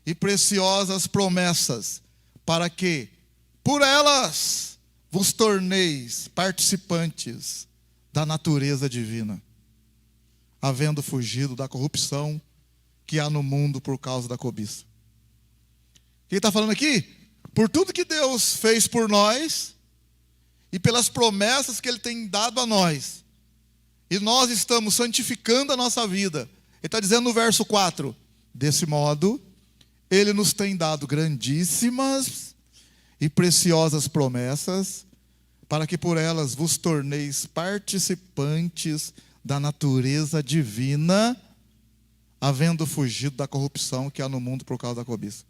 e preciosas promessas, para que, por elas, vos torneis participantes da natureza divina, havendo fugido da corrupção que há no mundo por causa da cobiça. O que ele está falando aqui? Por tudo que Deus fez por nós, e pelas promessas que Ele tem dado a nós, e nós estamos santificando a nossa vida. Ele está dizendo no verso 4, desse modo, Ele nos tem dado grandíssimas e preciosas promessas, para que por elas vos torneis participantes da natureza divina, havendo fugido da corrupção que há no mundo por causa da cobiça.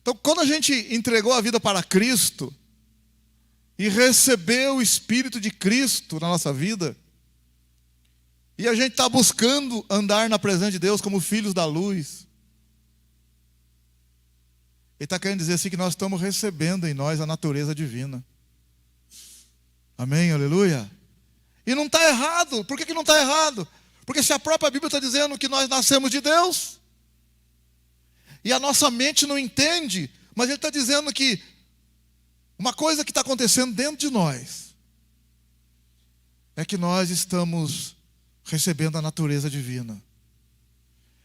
Então, quando a gente entregou a vida para Cristo e recebeu o Espírito de Cristo na nossa vida, e a gente está buscando andar na presença de Deus como filhos da luz, Ele está querendo dizer assim que nós estamos recebendo em nós a natureza divina. Amém, aleluia. E não está errado. Por que não está errado? Porque se a própria Bíblia está dizendo que nós nascemos de Deus, e a nossa mente não entende, mas Ele está dizendo que uma coisa que está acontecendo dentro de nós é que nós estamos recebendo a natureza divina.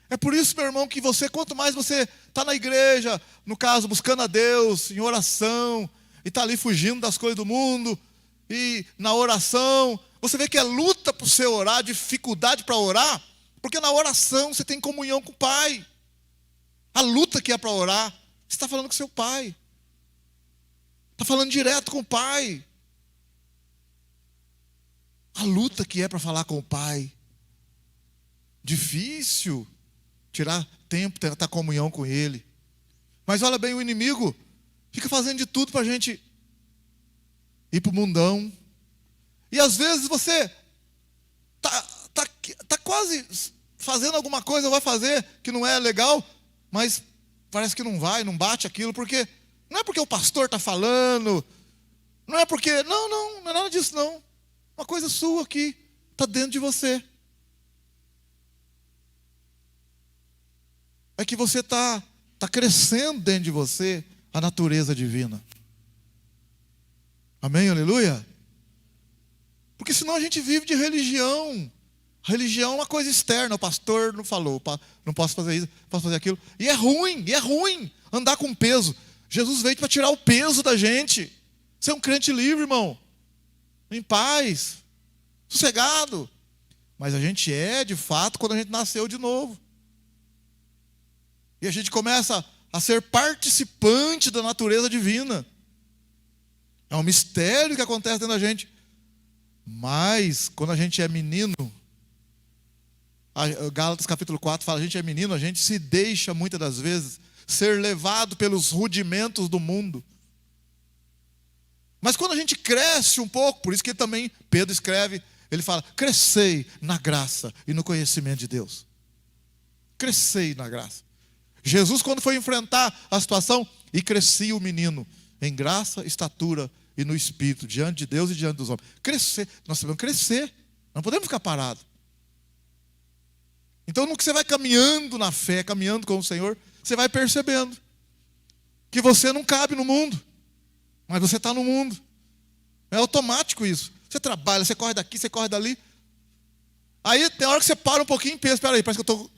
É por isso, meu irmão, que quanto mais você está na igreja, no caso, buscando a Deus, em oração, e está ali fugindo das coisas do mundo, e na oração, você vê que é luta para você orar, dificuldade para orar, porque na oração você tem comunhão com o Pai. A luta que é para orar, você está falando com seu Pai. Está falando direto com o Pai. A luta que é para falar com o Pai. Difícil tirar tempo, ter comunhão com Ele. Mas olha bem, o inimigo fica fazendo de tudo para a gente ir para o mundão. E às vezes você tá quase fazendo alguma coisa, vai fazer que não é legal, mas parece que não vai, não bate aquilo, porque não é porque o pastor está falando, não é porque, não é nada disso não. Uma coisa sua aqui, está dentro de você. É que você está crescendo dentro de você a natureza divina. Amém, aleluia? Porque senão a gente vive de religião. Religião é uma coisa externa. O pastor não falou, não posso fazer isso, não posso fazer aquilo. E é ruim andar com peso. Jesus veio para tirar o peso da gente. Você é um crente livre, irmão. Em paz, sossegado. Mas a gente é, de fato, quando a gente nasceu de novo. E a gente começa a ser participante da natureza divina. É um mistério que acontece dentro da gente. Mas, quando a gente é menino, Gálatas capítulo 4 fala, a gente é menino, a gente se deixa muitas das vezes ser levado pelos rudimentos do mundo. Mas quando a gente cresce um pouco, por isso que também Pedro escreve, ele fala, crescei na graça e no conhecimento de Deus. Crescei na graça. Jesus, quando foi enfrentar a situação, e crescia o menino em graça, estatura e no espírito, diante de Deus e diante dos homens. Crescer, nós devemos crescer, não podemos ficar parados. Então, no que você vai caminhando na fé, caminhando com o Senhor, você vai percebendo que você não cabe no mundo, mas você está no mundo. É automático isso. Você trabalha, você corre daqui, você corre dali. Aí tem hora que você para um pouquinho e pensa, espera aí, parece que eu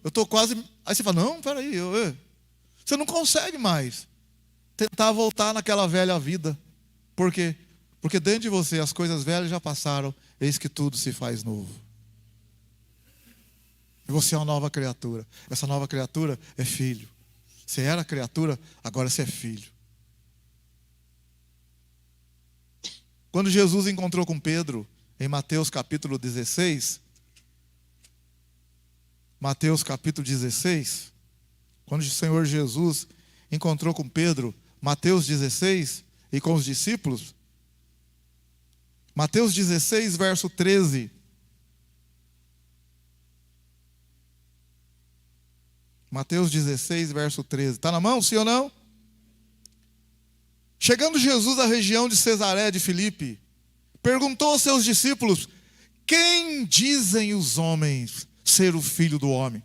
estou quase... Aí você fala, não, espera aí. Você não consegue mais tentar voltar naquela velha vida. Por quê? Porque dentro de você as coisas velhas já passaram, eis que tudo se faz novo. E você é uma nova criatura. Essa nova criatura é filho. Você era criatura, agora você é filho. Quando Jesus encontrou com Pedro, em Mateus capítulo 16, quando o Senhor Jesus encontrou com Pedro, Mateus 16, e com os discípulos, Mateus 16, verso 13. Mateus 16, verso 13. Está na mão, sim ou não? Chegando Jesus à região de Cesaré de Filipe, perguntou aos seus discípulos, quem dizem os homens ser o Filho do Homem?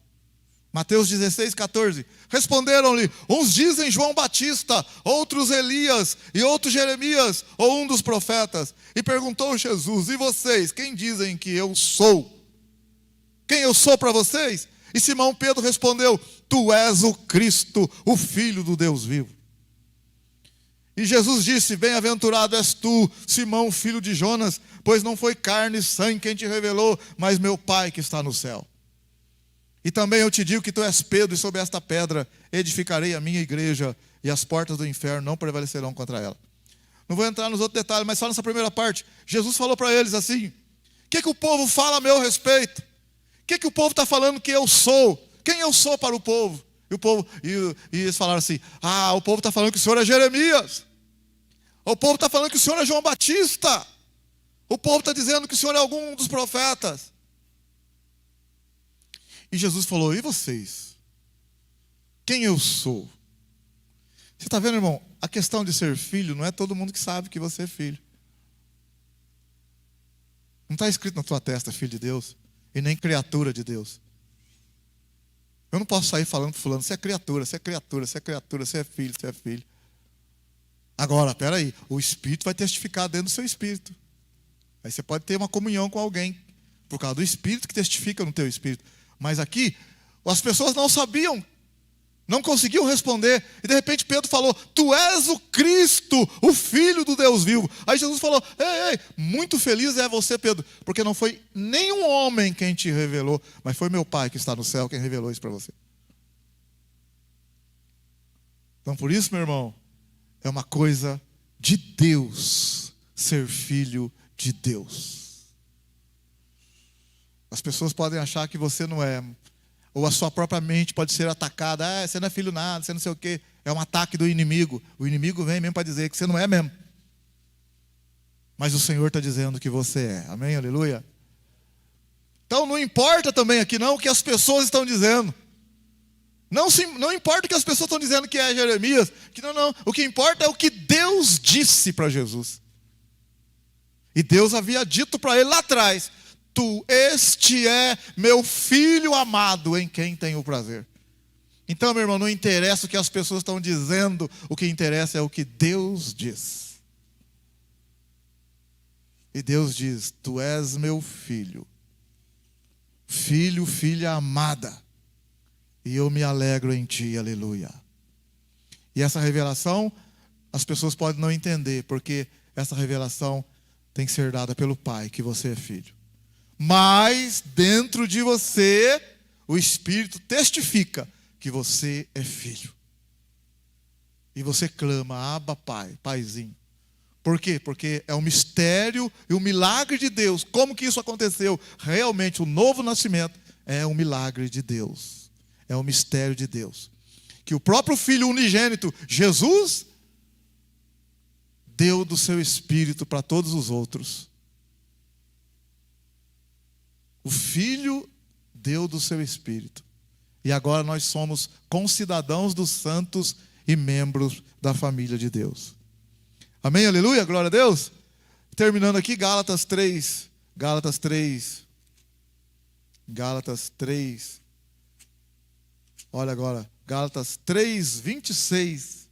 Mateus 16, 14. Responderam-lhe, uns dizem João Batista, outros Elias, e outros Jeremias, ou um dos profetas. E perguntou Jesus, e vocês, quem dizem que eu sou? Quem eu sou para vocês? E Simão Pedro respondeu, tu és o Cristo, o Filho do Deus vivo. E Jesus disse, bem-aventurado és tu, Simão, filho de Jonas, pois não foi carne e sangue quem te revelou, mas meu Pai que está no céu. E também eu te digo que tu és Pedro, e sobre esta pedra edificarei a minha igreja, e as portas do inferno não prevalecerão contra ela. Não vou entrar nos outros detalhes, mas só nessa primeira parte. Jesus falou para eles assim, o que o povo fala a meu respeito? O que o povo está falando que eu sou? Quem eu sou para o povo? E eles falaram assim, o povo está falando que o Senhor é Jeremias. O povo está falando que o Senhor é João Batista. O povo está dizendo que o Senhor é algum dos profetas. E Jesus falou, e vocês? Quem eu sou? Você está vendo, irmão? A questão de ser filho, não é todo mundo que sabe que você é filho. Não está escrito na tua testa, filho de Deus, e nem criatura de Deus. Eu não posso sair falando para fulano, você é criatura, você é criatura, você é criatura, você é filho, você é filho. Agora, espera aí, o Espírito vai testificar dentro do seu Espírito. Aí você pode ter uma comunhão com alguém, por causa do Espírito que testifica no teu Espírito. Mas aqui, as pessoas não sabiam Não conseguiam responder. E de repente Pedro falou: tu és o Cristo, o Filho do Deus vivo. Aí Jesus falou: ei, muito feliz é você, Pedro, porque não foi nenhum homem quem te revelou, mas foi meu Pai que está no céu quem revelou isso para você. Então por isso, meu irmão, é uma coisa de Deus ser filho de Deus. As pessoas podem achar que você não é, ou a sua própria mente pode ser atacada. Você não é filho nada, você não sei o quê. É um ataque do inimigo. O inimigo vem mesmo para dizer que você não é mesmo. Mas o Senhor está dizendo que você é. Amém? Aleluia. Então não importa também aqui não o que as pessoas estão dizendo. Não importa o que as pessoas estão dizendo que é Jeremias. Que não. O que importa é o que Deus disse para Jesus. E Deus havia dito para ele lá atrás: este é meu filho amado, em quem tenho prazer. Então, meu irmão, não interessa o que as pessoas estão dizendo, o que interessa é o que Deus diz. E Deus diz: tu és meu filho, filha amada, e eu me alegro em ti, aleluia. E essa revelação, as pessoas podem não entender, porque essa revelação tem que ser dada pelo Pai, que você é filho. Mas dentro de você, o Espírito testifica que você é filho. E você clama: Abba, Pai, Paizinho. Por quê? Porque é um mistério e um milagre de Deus. Como que isso aconteceu? Realmente, o novo nascimento é um milagre de Deus. É um mistério de Deus. Que o próprio Filho unigênito, Jesus, deu do seu Espírito para todos os outros. O Filho deu do seu Espírito. E agora nós somos concidadãos dos santos e membros da família de Deus. Amém? Aleluia? Glória a Deus. Terminando aqui, Gálatas 3. Olha agora, Gálatas 3, 26.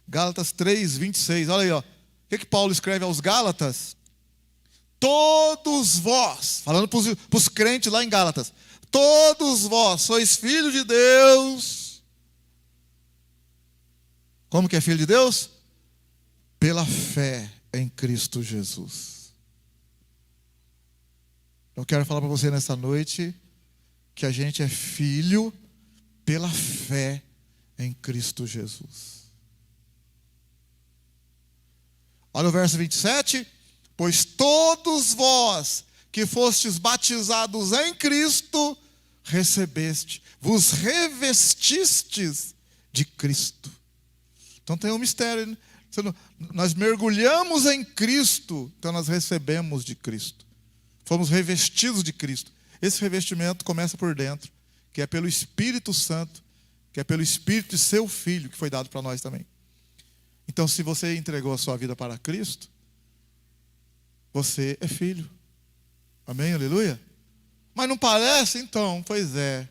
Gálatas 3, 26, olha aí, ó. O que Paulo escreve aos Gálatas? Todos vós, falando para os crentes lá em Gálatas, todos vós sois filhos de Deus. Como que é filho de Deus? Pela fé em Cristo Jesus. Eu quero falar para você nessa noite que a gente é filho pela fé em Cristo Jesus. Olha o verso 27. Pois todos vós que fostes batizados em Cristo, vos revestistes de Cristo. Então tem um mistério, né? Nós mergulhamos em Cristo, então nós recebemos de Cristo. Fomos revestidos de Cristo. Esse revestimento começa por dentro, que é pelo Espírito Santo, que é pelo Espírito de seu Filho, que foi dado para nós também. Então, se você entregou a sua vida para Cristo, você é filho. Amém? Aleluia? Mas não parece? Então, pois é.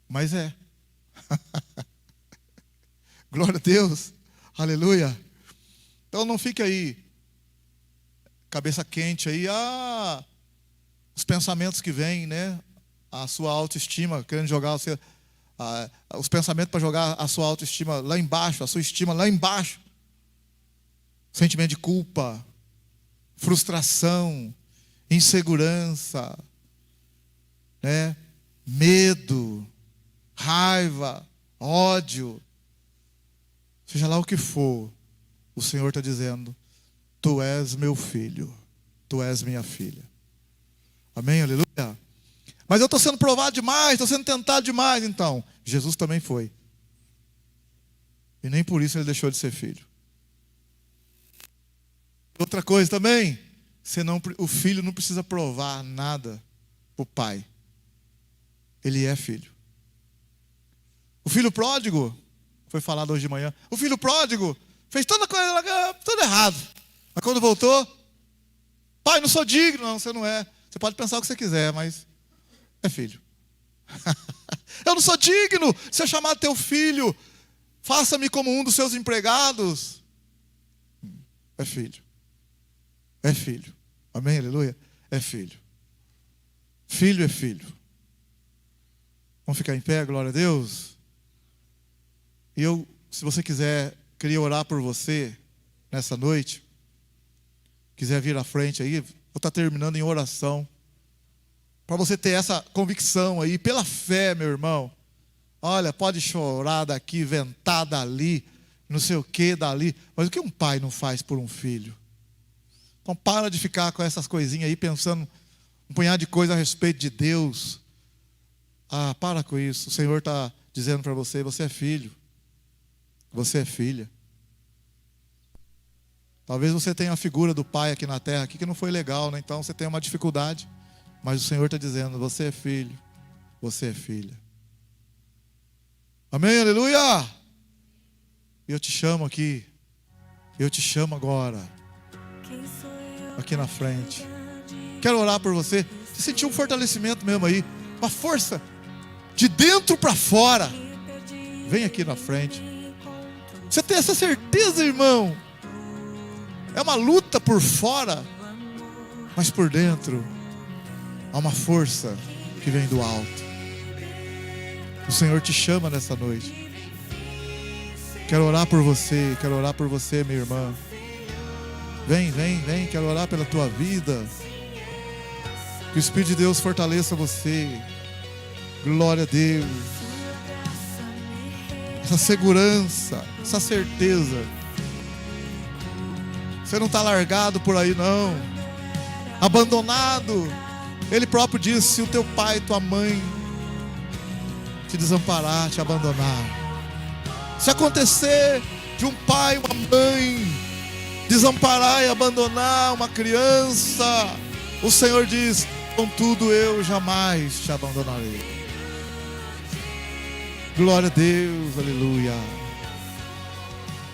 Mas é. Glória a Deus. Aleluia. Então não fique aí, cabeça quente aí. Os pensamentos que vêm, né? A sua autoestima, querendo jogar os pensamentos para jogar a sua autoestima lá embaixo, a sua estima lá embaixo. Sentimento de culpa, frustração, insegurança, né? Medo, raiva, ódio, seja lá o que for, o Senhor está dizendo: tu és meu filho, tu és minha filha. Amém? Aleluia. Mas eu estou sendo provado demais, estou sendo tentado demais. Então, Jesus também foi. E nem por isso ele deixou de ser filho. Outra coisa também, o filho não precisa provar nada para o pai. Ele é filho. O filho pródigo, foi falado hoje de manhã, o filho pródigo fez toda coisa, tudo errado. Mas quando voltou, pai, não sou digno. Não, você não é. Você pode pensar o que você quiser, mas é filho. Eu não sou digno de ser chamado teu filho. Faça-me como um dos seus empregados. É filho. É filho. Amém? Aleluia. é filho. Filho é filho. Vamos ficar em pé, glória a Deus. E eu, se você quiser, queria orar por você nessa noite. Quiser vir à frente aí, vou estar terminando em oração. Para você ter essa convicção aí, pela fé, meu irmão. Olha, pode chorar daqui, ventar dali, não sei o que dali. Mas o que um pai não faz por um filho? Então para de ficar com essas coisinhas aí, pensando um punhado de coisa a respeito de Deus. Ah, para com isso. O Senhor está dizendo para você, você é filho. Você é filha. Talvez você tenha a figura do pai aqui na terra, aqui que não foi legal, né? Então você tem uma dificuldade. Mas o Senhor está dizendo, você é filho. Você é filha. Amém, aleluia! Eu te chamo aqui. Eu te chamo agora. Aqui na frente. Quero orar por você. Você sentiu um fortalecimento mesmo aí. Uma força. De dentro para fora. Vem aqui na frente. Você tem essa certeza, irmão. É uma luta por fora. Mas por dentro há uma força que vem do alto. O Senhor te chama nessa noite. Quero orar por você. Quero orar por você, minha irmã. Vem, vem, vem. Quero orar pela tua vida. Que o Espírito de Deus fortaleça você. Glória a Deus. Essa segurança, essa certeza. Você não está largado por aí não. Abandonado. Ele próprio disse, se o teu pai e tua mãe te desamparar, te abandonar. Se acontecer de um pai e uma mãe desamparar e abandonar uma criança, o Senhor diz, contudo eu jamais te abandonarei. Glória a Deus, aleluia.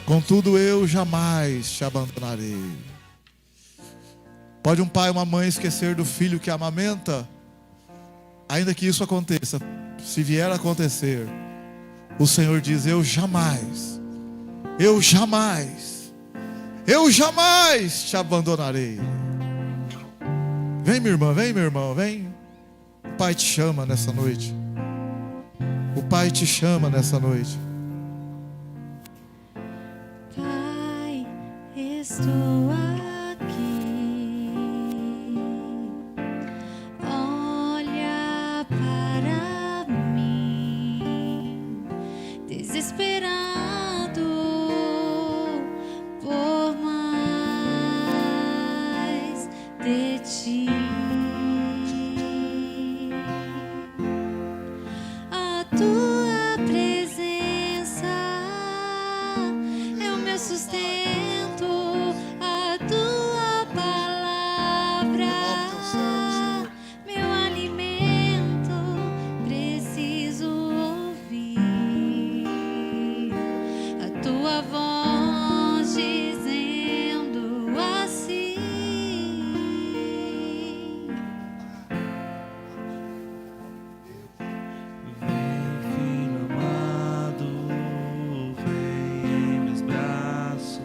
Contudo eu jamais te abandonarei. Pode um pai e uma mãe esquecer do filho que amamenta? Ainda que isso aconteça, se vier a acontecer, o Senhor diz, eu jamais te abandonarei. Vem, minha irmã, vem, meu irmão, vem. O Pai te chama nessa noite. O Pai te chama nessa noite. Pai, estou aqui. Olha para mim, desesperado por mais de ti. A tua presença é o meu sustento, a tua palavra, meu alimento, preciso ouvir a tua voz dizendo assim. Vem, filho amado, vem em meus braços.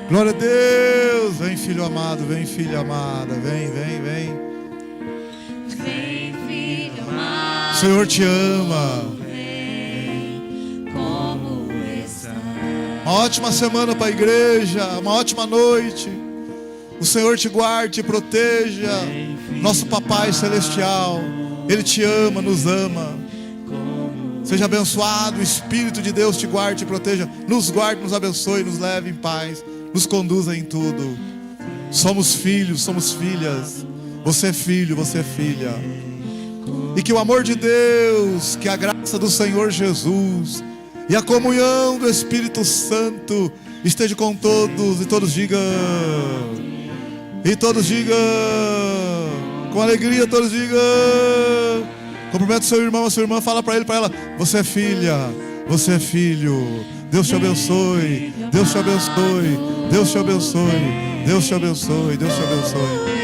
Glória a Deus. Vem, filho amado, vem, filha amada. Vem, vem, vem. Vem, filho amado. O Senhor te ama. Vem, como está. Uma ótima semana para a igreja. Uma ótima noite. O Senhor te guarde, te proteja. Nosso Papai Celestial, Ele te ama, nos ama. Seja abençoado, o Espírito de Deus te guarde, te proteja. Nos guarde, nos abençoe, nos leve em paz. Nos conduza em tudo. Somos filhos, somos filhas. Você é filho, você é filha. E que o amor de Deus, que a graça do Senhor Jesus e a comunhão do Espírito Santo esteja com todos. E todos digam. E todos digam. Com alegria, todos digam. Cumprimenta seu irmão, a sua irmã. Fala para ele, para ela. Você é filha, você é filho. Deus te abençoe. Deus te abençoe. Deus te abençoe. Deus te abençoe. Deus te abençoe.